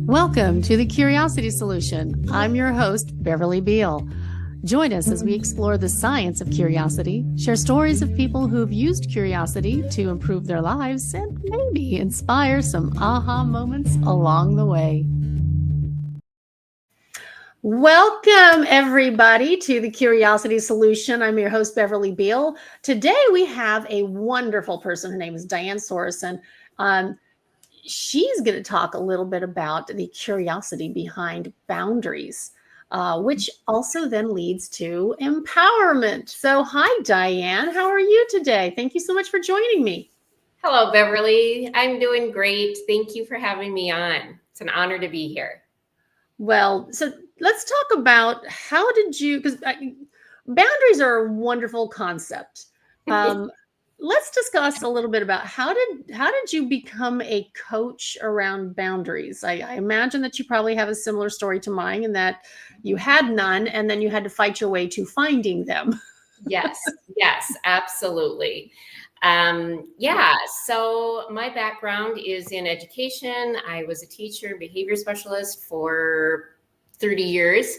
Welcome to The Curiosity Solution. I'm your host, Beverly Beal. Join us as we explore the science of curiosity, share stories of people who've used curiosity to improve their lives, and maybe inspire some aha moments along the way. Welcome, everybody, to The Curiosity Solution. I'm your host, Beverly Beal. Today, we have a wonderful person. Her name is Diane Sorensen. She's going to talk a little bit about the curiosity behind boundaries, which also then leads to empowerment. So, hi, Diane. How are you today? Thank you so much for joining me. Hello, Beverly. I'm doing great. Thank you for having me on. It's an honor to be here. Well, so let's talk about how did you, because boundaries are a wonderful concept. Let's discuss a little bit about how did you become a coach around boundaries? I imagine that you probably have a similar story to mine, in that you had none and then you had to fight your way to finding them. Yes, absolutely. So my background is in education. I was a teacher, behavior specialist for 30 years.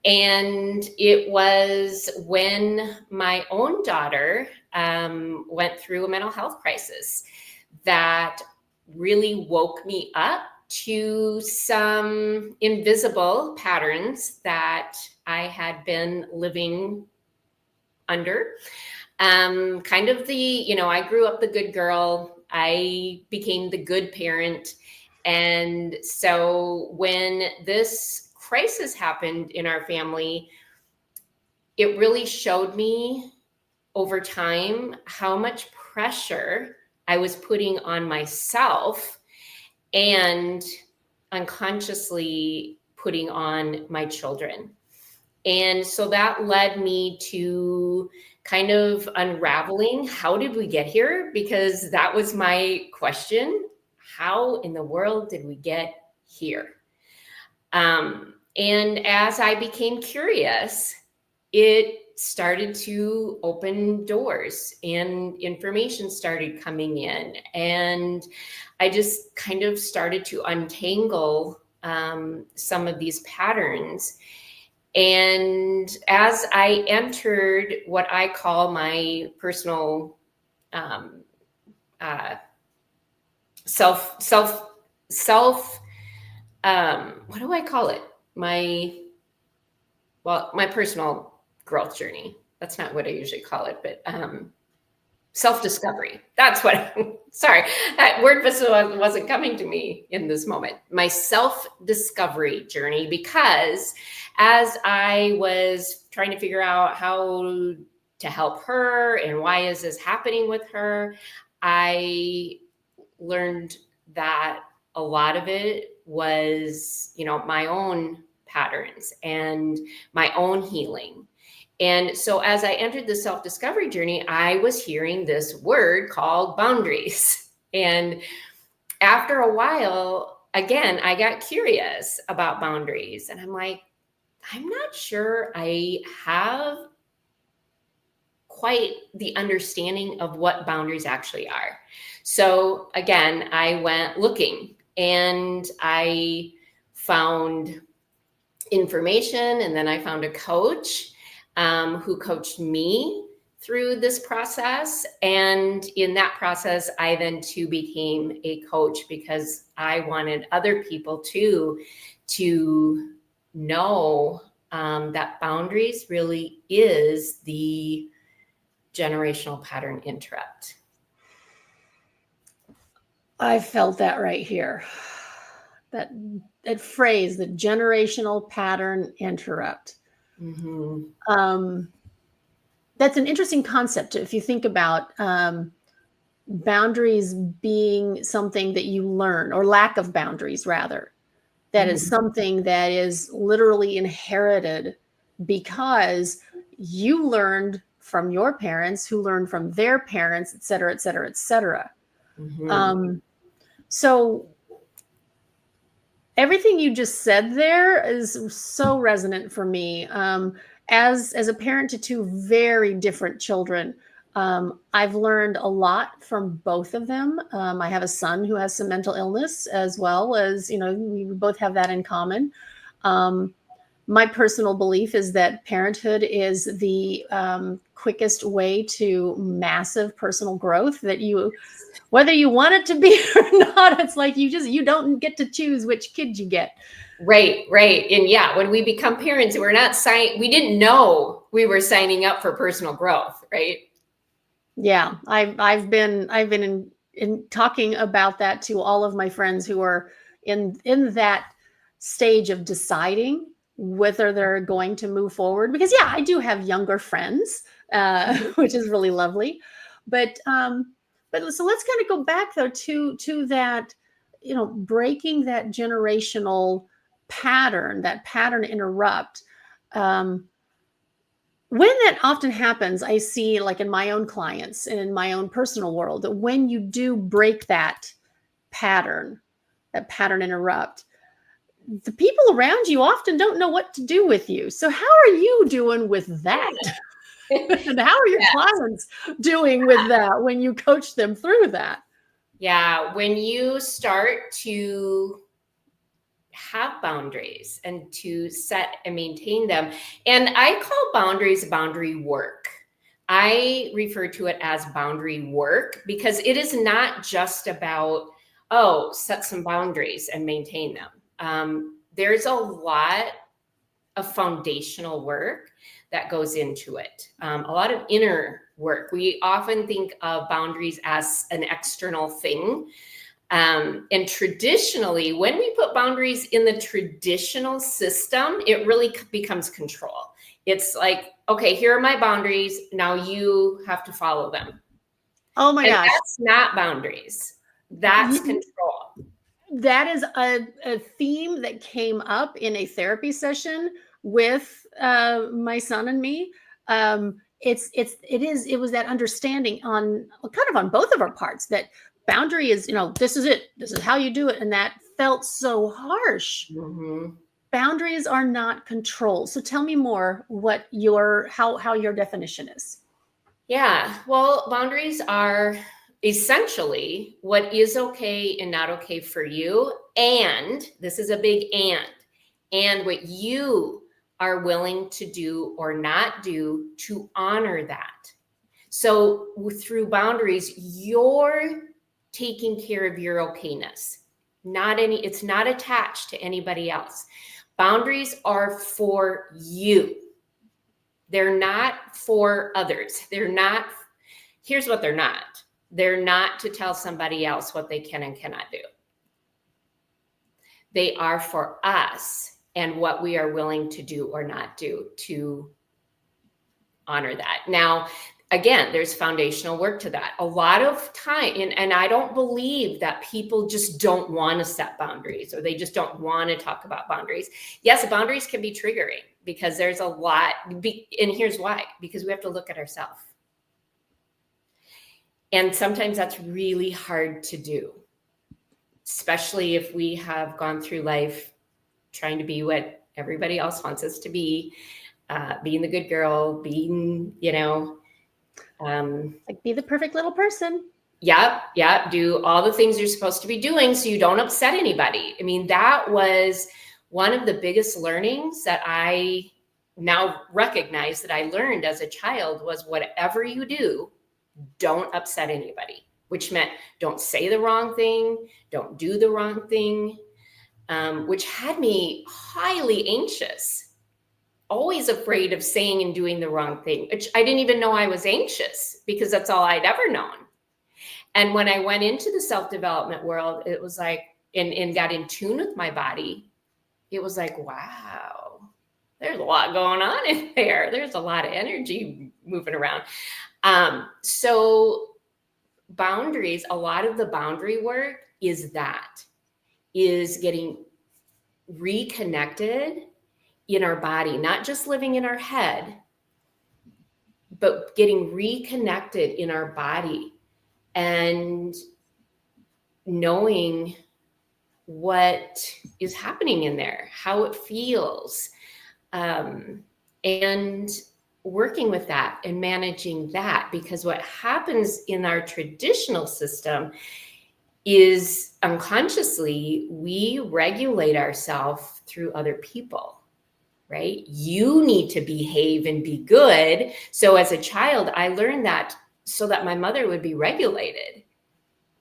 And it was when my own daughter went through a mental health crisis that really woke me up to some invisible patterns that I had been living under. Kind of I grew up the good girl. I became the good parent. And so when this crisis happened in our family, it really showed me over time how much pressure I was putting on myself and unconsciously putting on my children. And so that led me to kind of unraveling, how did we get here? Because that was my question. How in the world did we get here? And as I became curious, it started to open doors and information started coming in. And I just kind of started to untangle some of these patterns. And as I entered what I call my personal what do I call it? My personal growth journey. That's not what I usually call it, but self-discovery. That's what, sorry, that word wasn't coming to me in this moment. My self-discovery journey, because as I was trying to figure out how to help her and why is this happening with her, I learned that a lot of it was, my own patterns and my own healing. And so as I entered the self-discovery journey, I was hearing this word called boundaries. And after a while, again, I got curious about boundaries. And I'm like, I'm not sure I have quite the understanding of what boundaries actually are. So again, I went looking and I found information, and then I found a coach who coached me through this process. And in that process, I then too became a coach because I wanted other people to know that boundaries really is the generational pattern interrupt. I felt that right here. That phrase, the generational pattern interrupt. Mm-hmm. That's an interesting concept. If you think about boundaries being something that you learn, or lack of boundaries rather, that is something that is literally inherited because you learned from your parents, who learned from their parents, et cetera, et cetera, et cetera. So everything you just said there is so resonant for me. As a parent to two very different children, I've learned a lot from both of them. I have a son who has some mental illness, as well as, we both have that in common. Um, my personal belief is that parenthood is the quickest way to massive personal growth, that whether you want it to be or not, it's like you don't get to choose which kid you get. Right, right. And yeah, when we become parents, we didn't know we were signing up for personal growth, right? Yeah, I've been in talking about that to all of my friends who are in that stage of deciding whether they're going to move forward. Because yeah, I do have younger friends, which is really lovely. But so let's kind of go back though to that, breaking that generational pattern, that pattern interrupt. Um, when that often happens, I see, like in my own clients and in my own personal world, that when you do break pattern, that pattern interrupt, the people around you often don't know what to do with you. So how are you doing with that? And how are your Yeah. clients doing with that when you coach them through that? Yeah, when you start to have boundaries and to set and maintain them. And I call boundaries boundary work. I refer to it as boundary work because it is not just about, oh, set some boundaries and maintain them. There's a lot of foundational work that goes into it, a lot of inner work. We often think of boundaries as an external thing, and traditionally, when we put boundaries in the traditional system, it really becomes control. It's like, okay, here are my boundaries. Now you have to follow them. Oh my And gosh. that's not boundaries. That's control. That is a theme that came up in a therapy session with my son and me. It was that understanding on kind of on both of our parts, that boundary is, this is it, this is how you do it, and that felt so harsh. Mhm. Boundaries are not control. So tell me more what your how your definition is. Yeah. Well, boundaries are essentially what is okay and not okay for you. And this is a big and what you are willing to do or not do to honor that. So through boundaries, you're taking care of your okayness. It's not attached to anybody else. Boundaries are for you. They're not for others. Here's what they're not. They're not to tell somebody else what they can and cannot do. They are for us and what we are willing to do or not do to honor that. Now, again, there's foundational work to that. A lot of time, and I don't believe that people just don't want to set boundaries or they just don't want to talk about boundaries. Yes, boundaries can be triggering because there's a lot, and here's why, because we have to look at ourselves. And sometimes that's really hard to do, especially if we have gone through life trying to be what everybody else wants us to be, being the good girl, being, Like, be the perfect little person. Yep. Do all the things you're supposed to be doing so you don't upset anybody. I mean, that was one of the biggest learnings that I now recognize that I learned as a child was whatever you do, don't upset anybody, which meant don't say the wrong thing, don't do the wrong thing, which had me highly anxious, always afraid of saying and doing the wrong thing, which I didn't even know I was anxious because that's all I'd ever known. And when I went into the self-development world, it was like, and got in tune with my body, it was like, wow, there's a lot going on in there. There's a lot of energy moving around. So boundaries, a lot of the boundary work is getting reconnected in our body, not just living in our head, but getting reconnected in our body and knowing what is happening in there, how it feels. And working with that and managing that, because what happens in our traditional system is unconsciously we regulate ourselves through other people, right? You need to behave and be good. So as a child, I learned that so that my mother would be regulated,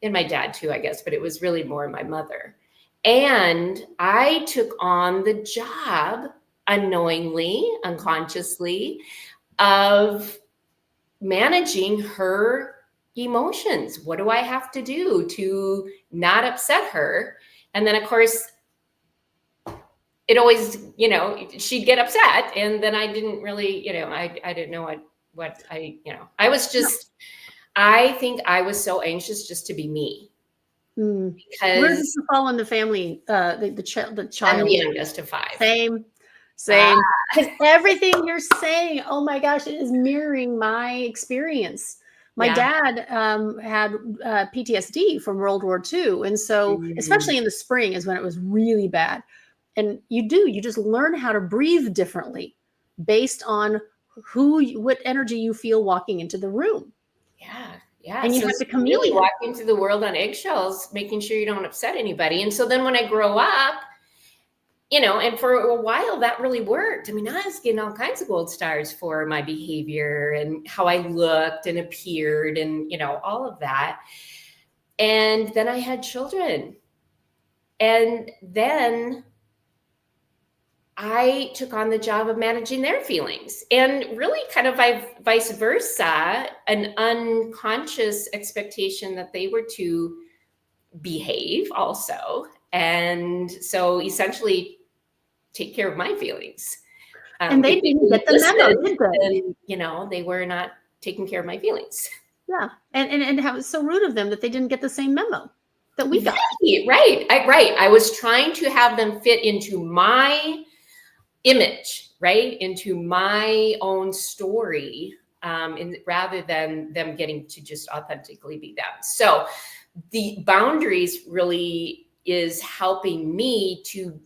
and my dad too, I guess, but it was really more my mother. And I took on the job unknowingly, unconsciously, of managing her emotions. What do I have to do to not upset her? And then, of course, it always, she'd get upset. And then I didn't really, I didn't know what I, I was just, I think I was so anxious just to be me. Where did Because you fall in the family? The I'm the child. youngest of 5. Same, Ah, same. Because everything you're saying, oh my gosh, it is mirroring my experience. My yeah. dad had PTSD from World War II. And so, Mm, especially in the spring, is when it was really bad. And you just learn how to breathe differently based on what energy you feel walking into the room. yeah. Yeah. And you So have it's to really chameleon. walking through the world on eggshells, making sure you don't upset anybody. And so then when I grow up, and for a while that really worked. I mean, I was getting all kinds of gold stars for my behavior and how I looked and appeared and, all of that. And then I had children. And then I took on the job of managing their feelings, and really kind of vice versa, an unconscious expectation that they were to behave also. And so essentially take care of my feelings. And they If they didn't didn't get the memo, listen, did they? then, they were not taking care of my feelings. Yeah. And how it's so rude of them that they didn't get the same memo that we got. Right. I was trying to have them fit into my image, right? Into my own story, rather than them getting to just authentically be them. So the boundaries really is helping me to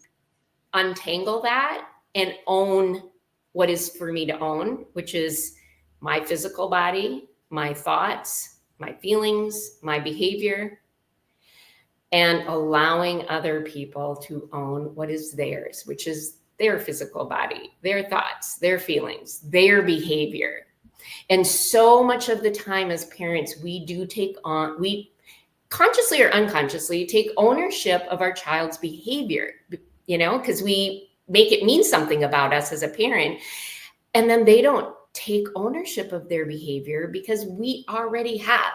untangle that and own what is for me to own, which is my physical body, my thoughts, my feelings, my behavior, and allowing other people to own what is theirs, which is their physical body, their thoughts, their feelings, their behavior. And so much of the time as parents, we consciously or unconsciously take ownership of our child's behavior, because we make it mean something about us as a parent. And then they don't take ownership of their behavior because we already have.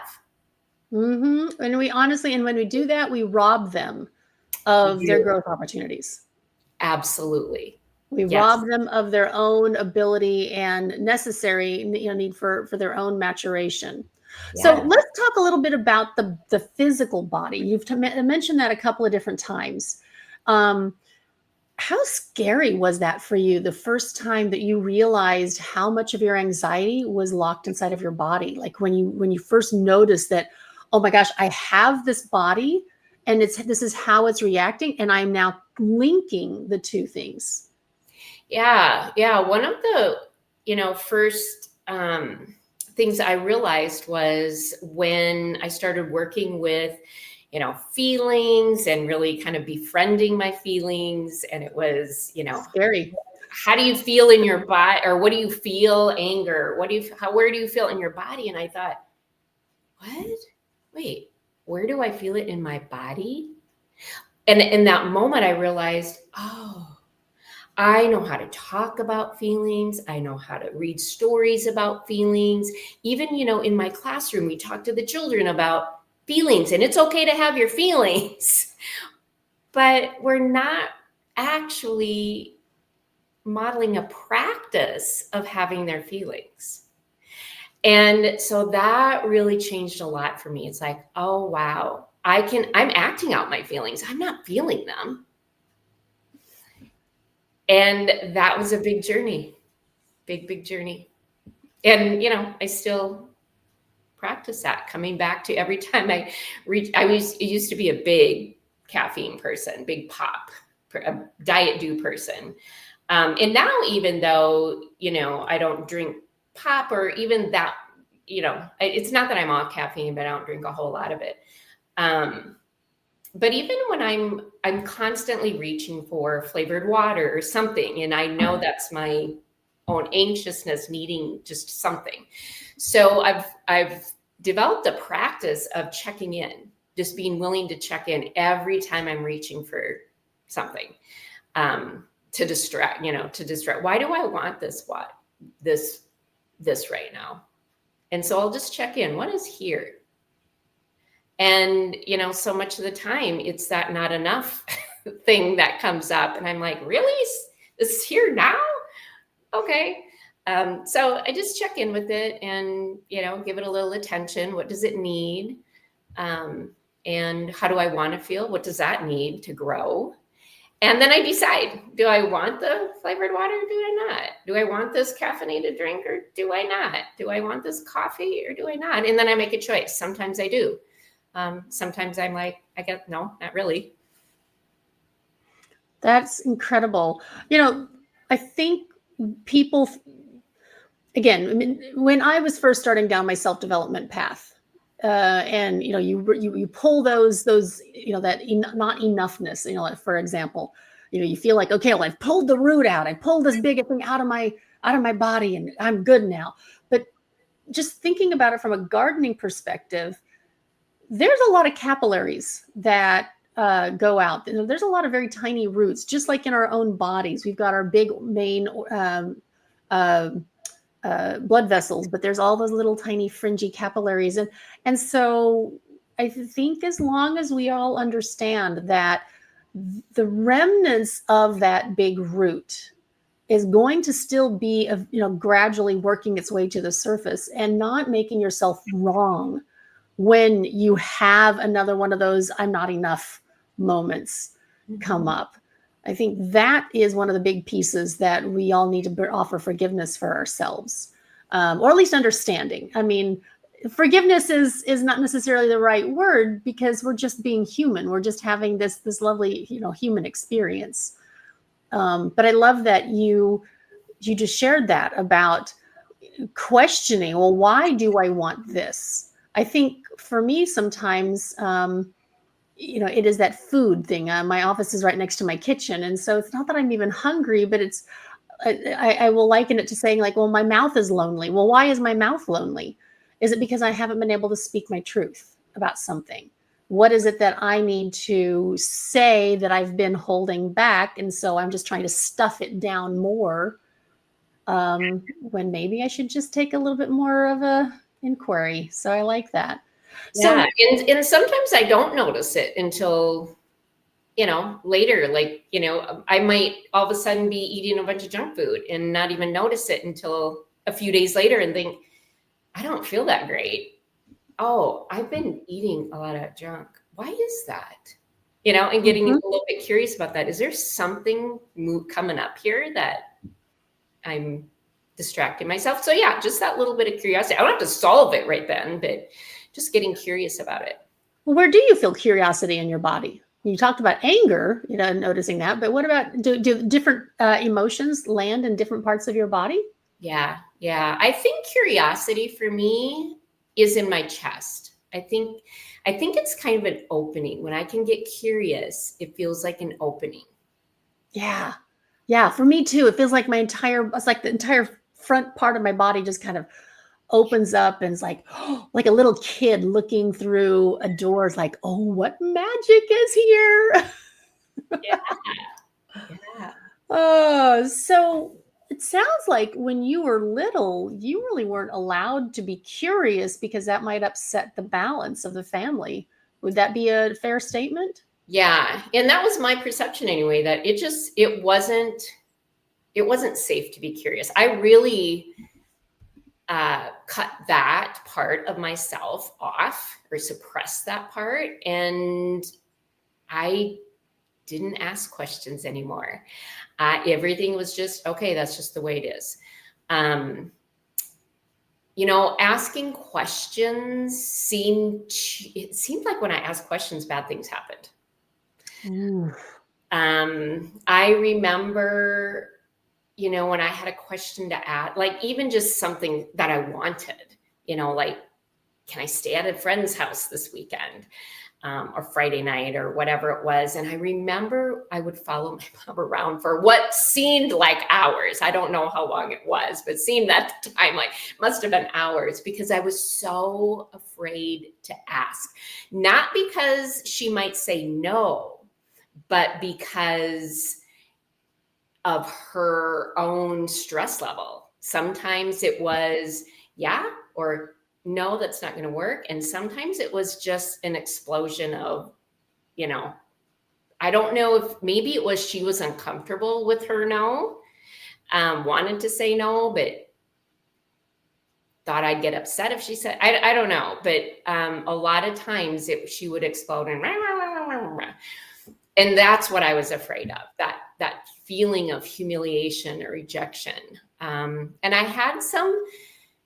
And when we do that, we rob them We of their do. growth opportunities. Absolutely. We Yes. rob them of their own ability and necessary, need for their own maturation. So Yeah. let's talk a little bit about the physical body. You've mentioned that a couple of different times. Um, how scary was that for you the first time that you realized how much of your anxiety was locked inside of your body? Like when you first noticed that, oh my gosh, I have this body and this is how it's reacting, and I'm now linking the two things. Yeah. Yeah. One of the, first things I realized was when I started working with, feelings and really kind of befriending my feelings. And it was, Scary. how do you feel in your body, or what do you feel? Anger. Where do you feel in your body? And I thought, what? Wait, where do I feel it in my body? And in that moment, I realized, oh, I know how to talk about feelings. I know how to read stories about feelings. Even, in my classroom, we talk to the children about feelings, and it's okay to have your feelings, but we're not actually modeling a practice of having their feelings. And so that really changed a lot for me. It's like, oh, wow, I'm acting out my feelings. I'm not feeling them. And that was a big journey, big journey. And, I still practice that, coming back to every time I reach. I used to be a big caffeine person, big pop, a diet dew person. And now, even though, I don't drink pop or even that, it's not that I'm off caffeine, but I don't drink a whole lot of it. But even when I'm constantly reaching for flavored water or something, and I know that's my own anxiousness needing just something. So I've developed a practice of checking in, just being willing to check in every time I'm reaching for something, to distract. Why do I want this? This right now? And so I'll just check in. What is here? And, so much of the time it's that not enough thing that comes up. And I'm like, really? This is here now? Okay. So I just check in with it and, give it a little attention. What does it need? And how do I want to feel? What does that need to grow? And then I decide, do I want the flavored water or do I not? Do I want this caffeinated drink or do I not? Do I want this coffee or do I not? And then I make a choice. Sometimes I do. Sometimes I'm like, no, not really. That's incredible. I think people, again, I mean, when I was first starting down my self-development path, and you pull those that not enoughness, like, for example, you feel like, okay, well, I've pulled the root out, I pulled this big thing out of my body, and I'm good now. But just thinking about it from a gardening perspective, there's a lot of capillaries that go out. There's a lot of very tiny roots, just like in our own bodies. We've got our big main uh, blood vessels, but there's all those little tiny fringy capillaries. And so I think as long as we all understand that the remnants of that big root is going to still be, gradually working its way to the surface, and not making yourself wrong when you have another one of those I'm not enough moments come up. I think that is one of the big pieces that we all need to offer forgiveness for ourselves, or at least understanding. I mean, forgiveness is not necessarily the right word, because we're just being human. We're just having this lovely, human experience. But I love that you just shared that about questioning, well, why do I want this? I think for me, sometimes, it is that food thing. My office is right next to my kitchen. And so it's not that I'm even hungry, but I will liken it to saying, like, well, my mouth is lonely. Well, why is my mouth lonely? Is it because I haven't been able to speak my truth about something? What is it that I need to say that I've been holding back? And so I'm just trying to stuff it down more, when maybe I should just take a little bit more of a inquiry. So I like that. Yeah. So And sometimes I don't notice it until, later. Like, I might all of a sudden be eating a bunch of junk food and not even notice it until a few days later and think, I don't feel that great. Oh, I've been eating a lot of junk. Why is that? And getting a little bit curious about that. Is there something coming up here that I'm distracting myself? So yeah, just that little bit of curiosity. I don't have to solve it right then, but just getting curious about it. where do you feel curiosity in your body? You talked about anger, noticing that, but what about, do different emotions land in different parts of your body? Yeah. I think curiosity for me is in my chest. I think it's kind of an opening. When I can get curious, it feels like an opening. Yeah. Yeah. For me too. It's like the entire front part of my body just kind of opens up, and it's like, like a little kid looking through a door. It's like, oh, what magic is here? Yeah. Yeah. Oh, so it sounds like when you were little, you really weren't allowed to be curious, because that might upset the balance of the family. Would that be a fair statement? Yeah. And that was my perception anyway, that it wasn't safe to be curious. I really cut that part of myself off, or suppressed that part. And I didn't ask questions anymore. Everything was just, okay, that's just the way it is. Asking questions it seemed like when I asked questions, bad things happened. Ooh. I remember when I had a question to add, like even just something that I wanted, like, can I stay at a friend's house this weekend? Or Friday night or whatever it was. And I remember I would follow my mom around for what seemed like hours. I don't know how long it was, but it seemed at the time like must have been hours, because I was so afraid to ask. Not because she might say no, but because of her own stress level. Sometimes it was, yeah, or no, that's not going to work. And sometimes it was just an explosion of, I don't know if maybe it was she was uncomfortable with her no, wanted to say no, but thought I'd get upset if she said, I don't know. But a lot of times she would explode and rah, rah, rah, rah, rah, rah. And that's what I was afraid of, that feeling of humiliation or rejection. And I had some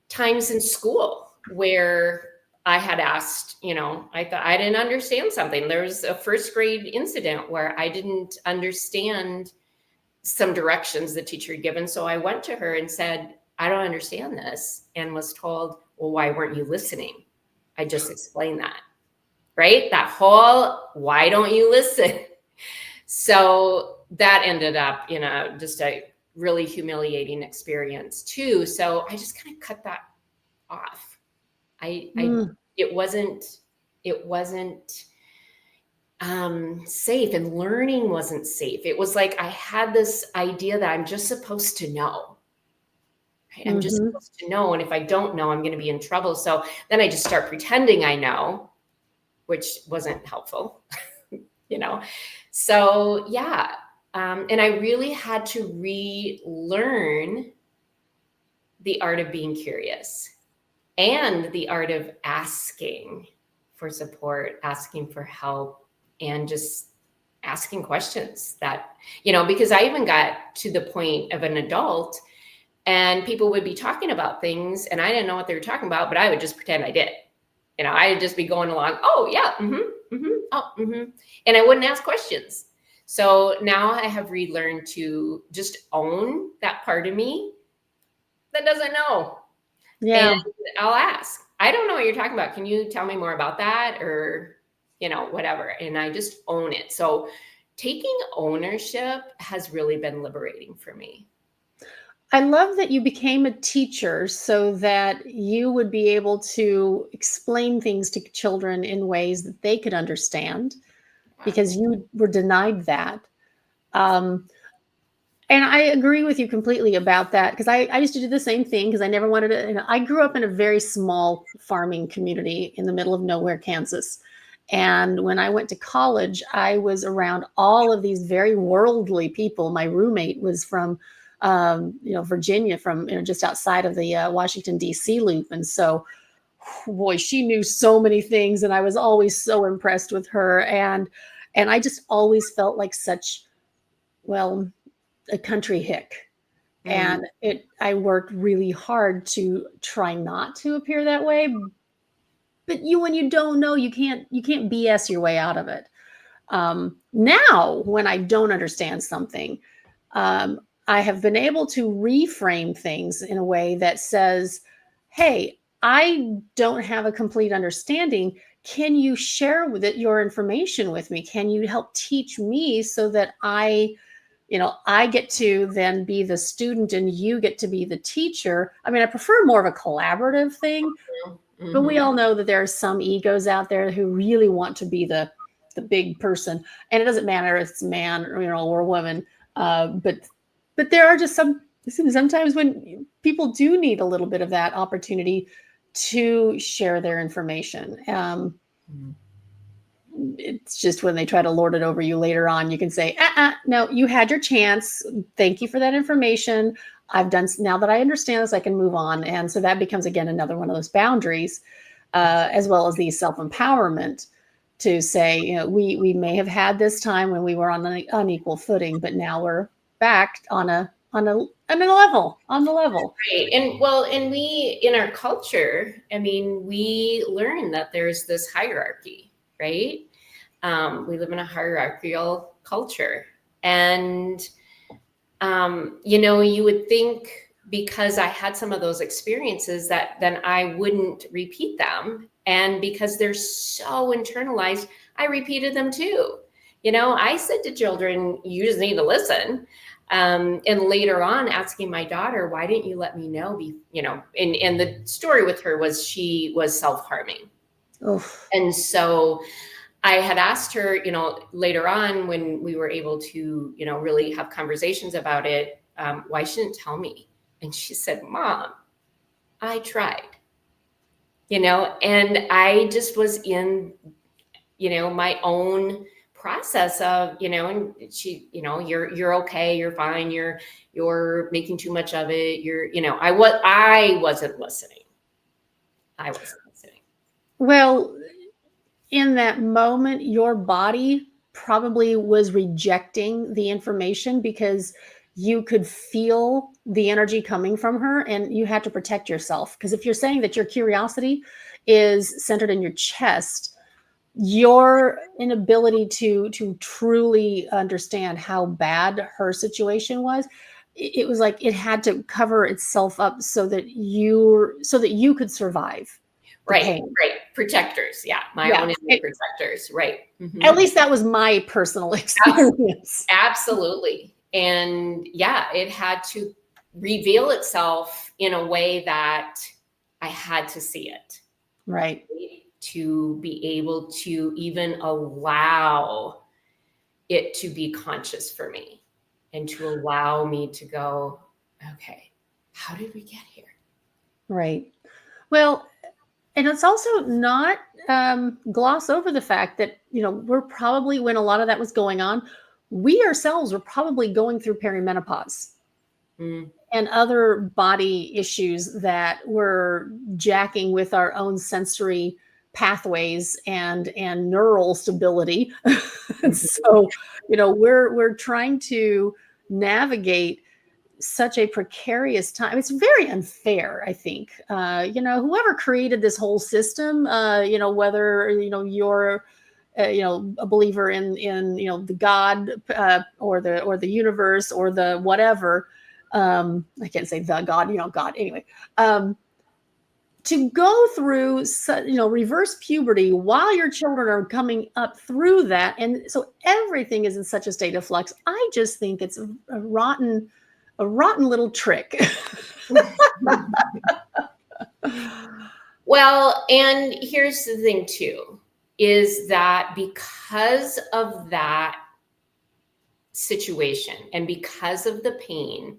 times in school where I had asked, I thought I didn't understand something. There was a first grade incident where I didn't understand some directions the teacher had given. So I went to her and said, I don't understand this, and was told, well, why weren't you listening? I just explained that, right? That whole, why don't you listen? So that ended up, just a really humiliating experience too. So I just kind of cut that off. It wasn't safe, and learning wasn't safe. It was like I had this idea that I'm just supposed to know. Right? I'm just supposed to know. And if I don't know, I'm going to be in trouble. So then I just start pretending I know, which wasn't helpful, So yeah. And I really had to relearn the art of being curious and the art of asking for support, asking for help, and just asking questions that, because I even got to the point of an adult and people would be talking about things and I didn't know what they were talking about, but I would just pretend I did. I'd just be going along, oh yeah, and I wouldn't ask questions. So now I have relearned to just own that part of me that doesn't know. Yeah. And I'll ask, I don't know what you're talking about. Can you tell me more about that? Or, whatever. And I just own it. So taking ownership has really been liberating for me. I love that you became a teacher so that you would be able to explain things to children in ways that they could understand, because you were denied that. Um, and I agree with you completely about that, because I used to do the same thing, because I never wanted to. I grew up in a very small farming community in the middle of nowhere, Kansas. And when I went to college, I was around all of these very worldly people. My roommate was from, Virginia, from just outside of the Washington D.C. loop, and so, boy, she knew so many things, and I was always so impressed with her. And I just always felt like such, well, a country hick. Mm, And I worked really hard to try not to appear that way. But when you don't know, you can't BS your way out of it. Now, when I don't understand something, I have been able to reframe things in a way that says, hey, I don't have a complete understanding. Can you share with it your information with me? Can you help teach me so that I get to then be the student and you get to be the teacher? I mean, I prefer more of a collaborative thing, but we mhm. all know that there are some egos out there who really want to be the big person, and it doesn't matter if it's a man or a woman. But there are just sometimes when people do need a little bit of that opportunity to share their information. It's just when they try to lord it over you later on, you can say, no, you had your chance. Thank you for that information. I've done, now that I understand this, I can move on. And so that becomes, again, another one of those boundaries, as well as the self-empowerment to say, we may have had this time when we were on an unequal footing, but now we're back on the level. Right. And we, in our culture, I mean, we learn that there's this hierarchy, right? We live in a hierarchical culture. And You would think because I had some of those experiences that then I wouldn't repeat them. And because they're so internalized, I repeated them too. I said to children, you just need to listen. And later on, asking my daughter, why didn't you let me know? And the story with her was she was self-harming. Oof. And so I had asked her, later on when we were able to, really have conversations about it, why she didn't tell me. And she said, Mom, I tried, and I just was in, my own process of, and she, you're okay, you're fine, you're making too much of it. I wasn't listening. I wasn't listening. Well, in that moment, your body probably was rejecting the information because you could feel the energy coming from her and you had to protect yourself. Because if you're saying that your curiosity is centered in your chest, your inability to truly understand how bad her situation was, it was like it had to cover itself up so that you could survive the Right, pain. right. Protectors. Yeah. My Yeah. own innate protectors. Right. At least that was my personal experience. Absolutely. And yeah, it had to reveal itself in a way that I had to see it, Right. to be able to even allow it to be conscious for me and to allow me to go, okay, how did we get here? Right. Well, and it's also not gloss over the fact that, we're probably, when a lot of that was going on, we ourselves were probably going through perimenopause Mm. and other body issues that were jacking with our own sensory pathways and neural stability. So, we're trying to navigate such a precarious time. It's very unfair, I think. Whoever created this whole system, whether you're a believer in the God, or the universe, or the whatever. I can't say the God, God anyway. Um, to go through reverse puberty while your children are coming up through that, and so everything is in such a state of flux. I just think it's a rotten little trick. Well, and here's the thing too, is that because of that situation and because of the pain,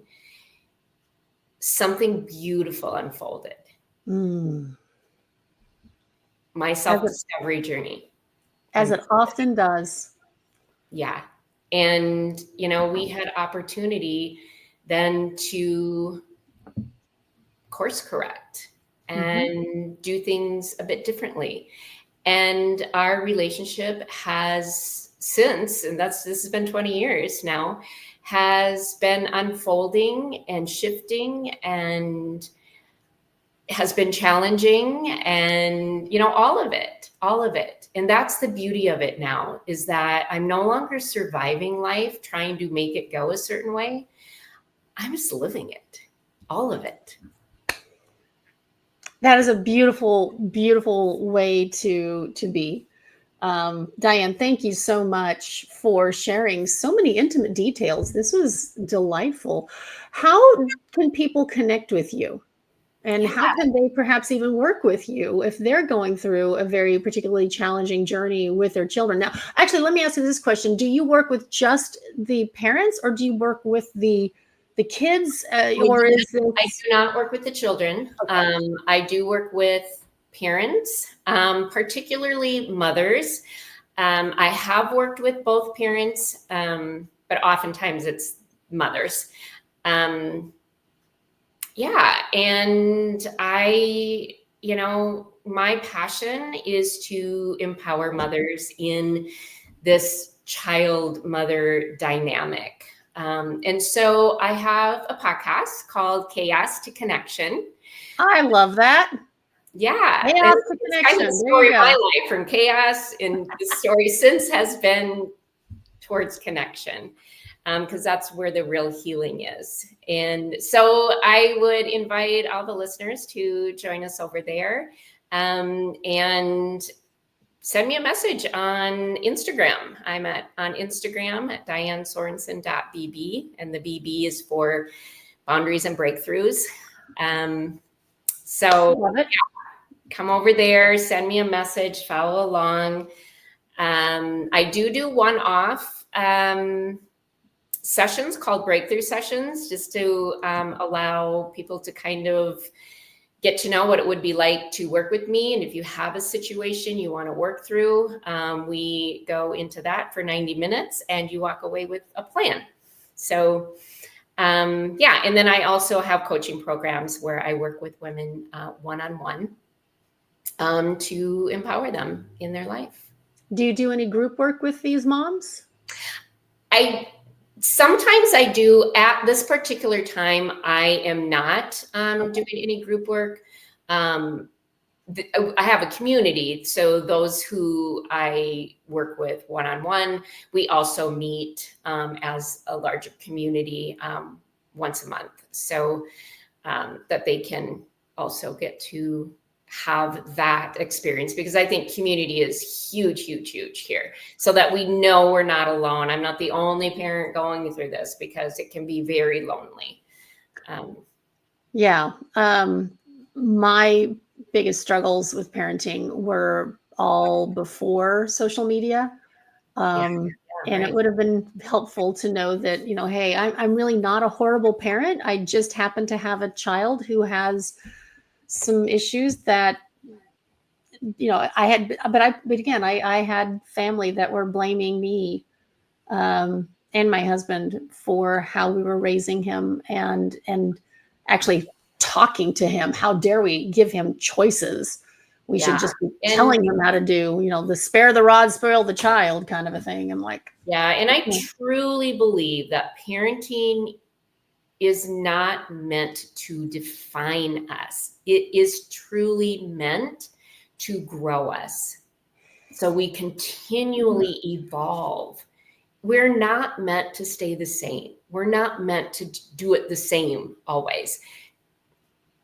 something beautiful unfolded. Mm. My as it, self-discovery journey. as it often does. Yeah. And, we had opportunity then to course correct Mhm. and do things a bit differently. And our relationship has since, and this has been 20 years now, has been unfolding and shifting and has been challenging, and all of it. And that's the beauty of it now, is that I'm no longer surviving life trying to make it go a certain way. I'm just living it, all of it. That is a beautiful, beautiful way to be. Diane, thank you so much for sharing so many intimate details. This was delightful. How can people connect with you? And Yeah. how can they perhaps even work with you if they're going through a very particularly challenging journey with their children? Now, actually, let me ask you this question. Do you work with just the parents, or do you work with the kids? Or is I this do not work with the children. okay? I do work with parents, particularly mothers. I have worked with both parents, but oftentimes it's mothers. Um, yeah, and my passion is to empower mothers in this child mother dynamic. And so I have a podcast called Chaos to Connection. I love that. Yeah, and Chaos to it's kind of the connection. There story you of my go. life, from chaos, and the story since has been towards connection. because that's where the real healing is. And so I would invite all the listeners to join us over there, and send me a message on Instagram. I'm on Instagram at dianesorensen.bb, and the BB is for boundaries and breakthroughs. So Love it. come over there, send me a message, follow along. I do one-off sessions called breakthrough sessions, just to allow people to kind of get to know what it would be like to work with me. And if you have a situation you want to work through, we go into that for 90 minutes and you walk away with a plan. So yeah, and then I also have coaching programs where I work with women one-on-one to empower them in their life. Do you do any group work with these moms? Sometimes I do. At this particular time, I am not doing any group work. I have a community, so those who I work with one-on-one, we also meet as a larger community once a month, so that they can also get to have that experience, because I think community is huge, huge, huge here, so that we know we're not alone. I'm not the only parent going through this, because it can be very lonely. Yeah. My biggest struggles with parenting were all before social media. Yeah, And it right. would have been helpful to know that, hey, I'm really not a horrible parent. I just happen to have a child who has some issues that, I had, but again, I had family that were blaming me, and my husband for how we were raising him, and actually talking to him. How dare we give him choices? We should Yeah. just be And telling him how to do, the spare the rod, spoil the child kind of a thing. I'm like, yeah, and I truly believe that parenting is not meant to define us. It is truly meant to grow us, so we continually evolve. We're not meant to stay the same. We're not meant to do it the same always,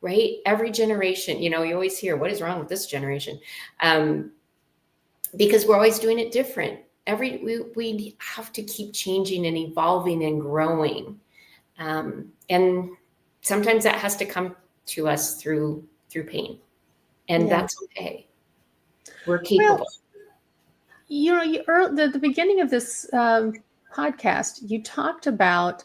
right? Every generation, you always hear, what is wrong with this generation? Because we're always doing it different. We have to keep changing and evolving and growing. And sometimes that has to come to us through pain. And yeah. that's okay. We're Well, capable. the beginning of this podcast, you talked about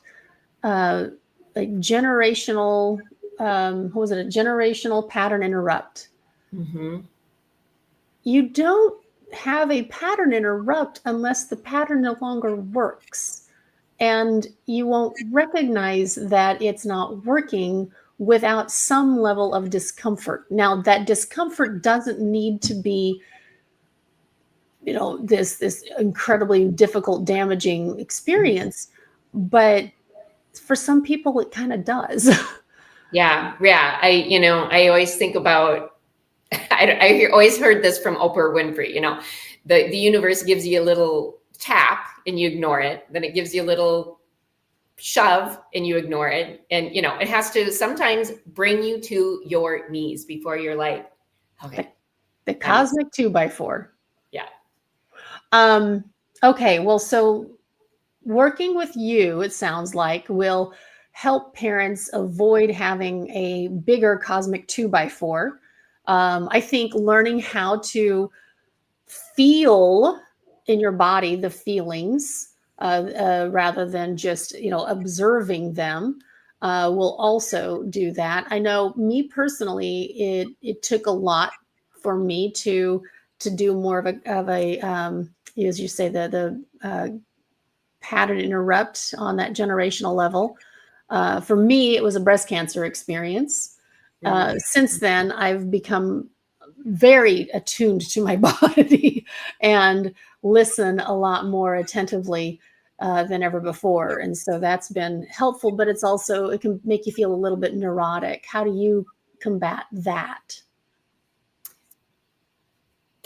like generational, what was it? A generational pattern interrupt. Mm-hmm. You don't have a pattern interrupt unless the pattern no longer works. And you won't recognize that it's not working without some level of discomfort. Now, that discomfort doesn't need to be, this incredibly difficult, damaging experience, but for some people, it kind of does. Yeah. Yeah. I always think about, always heard this from Oprah Winfrey, the universe gives you a little tap and you ignore it. Then it gives you a little shove and you ignore it. And, it has to sometimes bring you to your knees before you're like, the, okay, the that needs, cosmic 2x4. yeah. Um, okay, well, so working with you, it sounds like, will help parents avoid having a bigger cosmic 2x4. I think learning how to feel in your body the feelings, rather than just observing them, will also do that. I know me personally, it took a lot for me to do more of a as you say, the pattern interrupt on that generational level. For me, it was a breast cancer experience. Mm. Since then, I've become very attuned to my body and listen a lot more attentively than ever before. And so that's been helpful, but it can make you feel a little bit neurotic. How do you combat that?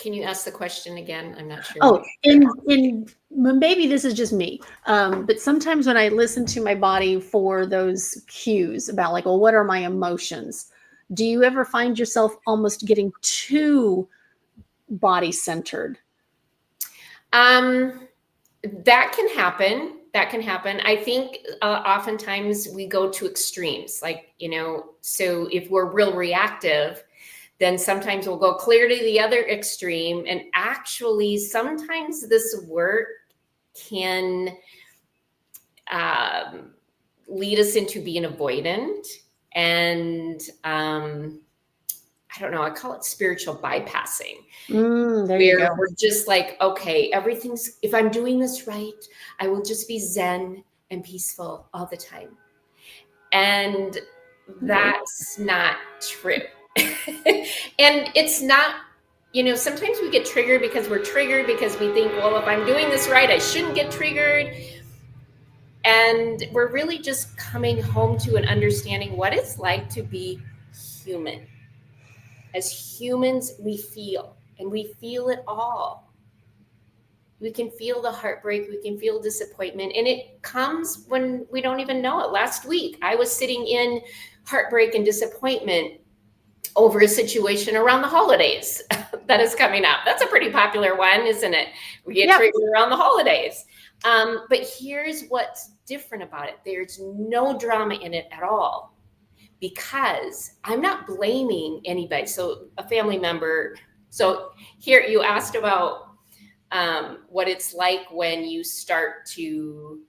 Can you ask the question again? I'm not sure. Oh, in maybe this is just me, but sometimes when I listen to my body for those cues about like, well, what are my emotions? Do you ever find yourself almost getting too body centered? Um, that can happen. That can happen. I think oftentimes we go to extremes. Like, so if we're real reactive, then sometimes we'll go clear to the other extreme. And actually, sometimes this work can lead us into being avoidant. And I don't know, I call it spiritual bypassing, There you where go. we're just like, okay, if I'm doing this right, I will just be zen and peaceful all the time. And that's not true. And it's not, sometimes we get triggered because we're triggered because we think, well, if I'm doing this right, I shouldn't get triggered. And we're really just coming home to an understanding what it's like to be human. As humans, we feel, and we feel it all. We can feel the heartbreak, we can feel disappointment, and it comes when we don't even know it. Last week, I was sitting in heartbreak and disappointment over a situation around the holidays that is coming up. That's a pretty popular one, isn't it? We get triggered around the holidays. But here's what's different about it. There's no drama in it at all, because I'm not blaming anybody. So a family member, so here you asked about what it's like when you start to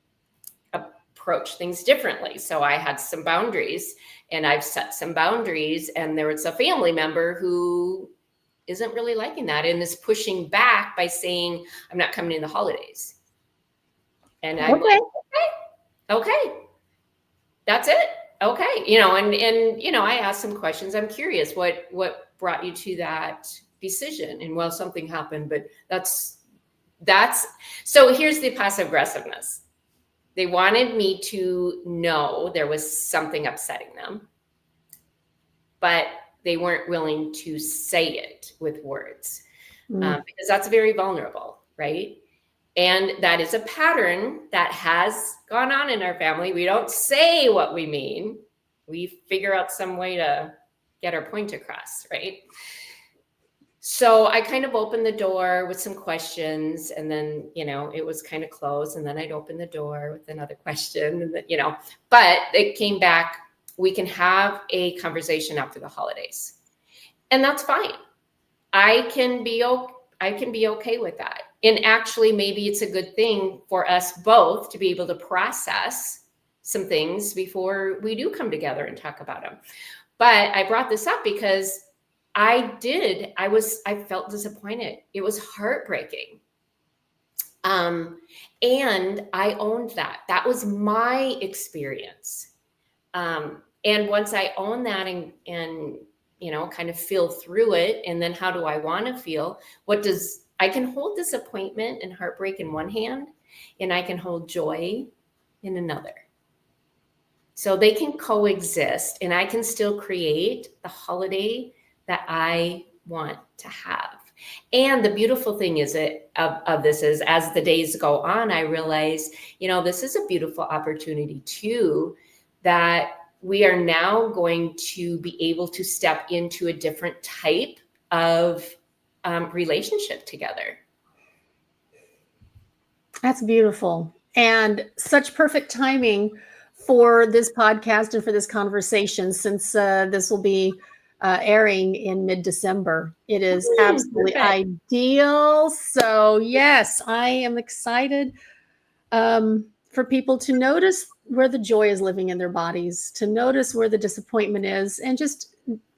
approach things differently. So I had some boundaries, and I've set some boundaries, and there was a family member who isn't really liking that and is pushing back by saying, I'm not coming in the holidays. And I'm Okay. like, okay, that's it. Okay. And I asked some questions. I'm curious what brought you to that decision. And well, something happened, but that's so here's the passive aggressiveness. They wanted me to know there was something upsetting them, but they weren't willing to say it with words, because that's very vulnerable, right? And that is a pattern that has gone on in our family. We don't say what we mean. We figure out some way to get our point across, right? So I kind of opened the door with some questions, and then, it was kind of closed, and then I'd open the door with another question, and then, but it came back. We can have a conversation after the holidays, and that's fine. I can be okay with that. And actually, maybe it's a good thing for us both to be able to process some things before we do come together and talk about them. But I brought this up because I felt disappointed. It was heartbreaking. And I owned that. That was my experience. And once I own that and kind of feel through it, and then how do I want to feel? I can hold disappointment and heartbreak in one hand, and I can hold joy in another. So they can coexist, and I can still create the holiday that I want to have. And the beautiful thing of this is, as the days go on, I realize, this is a beautiful opportunity too, that we are now going to be able to step into a different type of relationship together. That's beautiful, and such perfect timing for this podcast and for this conversation, since this will be airing in mid-December. It is absolutely ideal. So yes, I am excited for people to notice where the joy is living in their bodies, to notice where the disappointment is, and just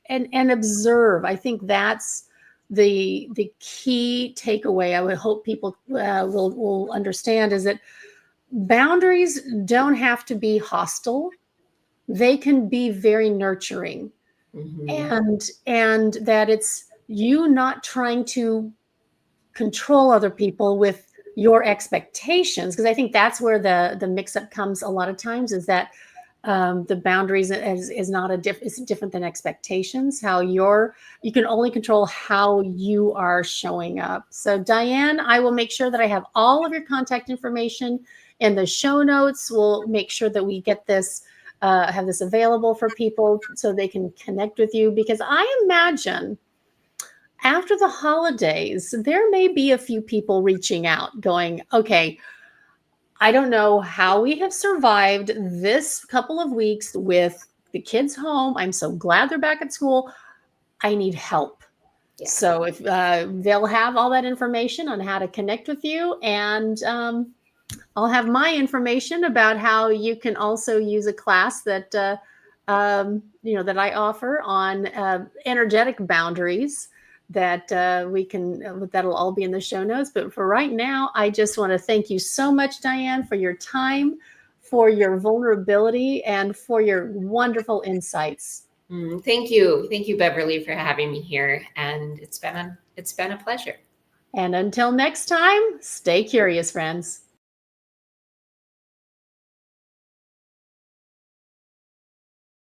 and observe. I think that's the key takeaway. I would hope people will understand is that boundaries don't have to be hostile. They can be very nurturing. And that it's you not trying to control other people with your expectations, because I think that's where the mix up comes a lot of times, is that The boundaries is not is different than expectations. You can only control how you are showing up. So Diane, I will make sure that I have all of your contact information in the show notes. We'll make sure that we get this, have this available for people so they can connect with you, because I imagine after the holidays, there may be a few people reaching out going, okay, I don't know how we have survived this couple of weeks with the kids home. I'm so glad they're back at school. I need help. Yeah. So if they'll have all that information on how to connect with you, and I'll have my information about how you can also use a class that that I offer on energetic boundaries. That we can that'll all be in the show notes. But for right now, I just want to thank you so much, Diane, for your time, for your vulnerability, and for your wonderful insights. Thank you, Beverly, for having me here, and it's been a pleasure. And until next time, stay curious, friends.